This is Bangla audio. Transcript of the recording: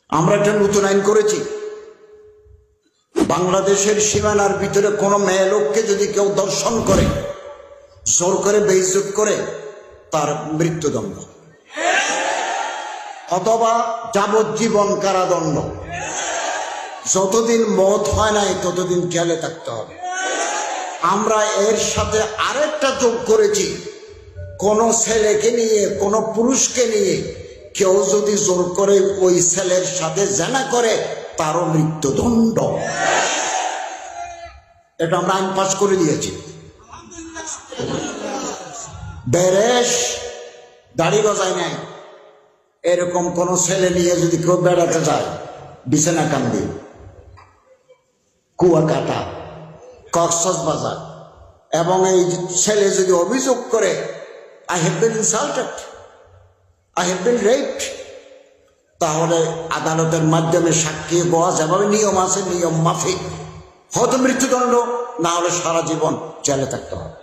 আমরা একটা নতুন আইন করেছি, বাংলাদেশের সীমানার ভিতরে কোনো মেয়ে লোককে যদি কেউ দর্শন করে, জোর করে বেইজ্জত করে, তার মৃত্যুদণ্ড অথবা যাবজ্জীবন কারাদণ্ড। যতদিন মত হয় নাই ততদিন জেলে থাকতে হবে। আমরা এর সাথে আরেকটা যোগ করেছি, কোন ছেলেকে নিয়ে, কোন পুরুষকে নিয়ে কেউ যদি জোর করে ওই ছেলের সাথে জেনা করে, তারও মৃত্যুদণ্ড। এটা আমরা আইন পাশ করে দিয়েছি। বেরেশ দাড়ি গজায় নাই এরকম কোন ছেলে নিয়ে যদি কেউ বেড়াতে যায়, বিছানা কান্দি, কুয়াকাটা, কক্সবাজার, এবং এই ছেলে যদি অভিযোগ করে I have been insulted, I have been raped, তাহলে আদালতের মাধ্যমে সাক্ষী বলা যেভাবে নিয়ম আছে, নিয়ম মাফিক হয়তো মৃত্যুদণ্ড, না হলে সারা জীবন জেলে থাকতে হবে।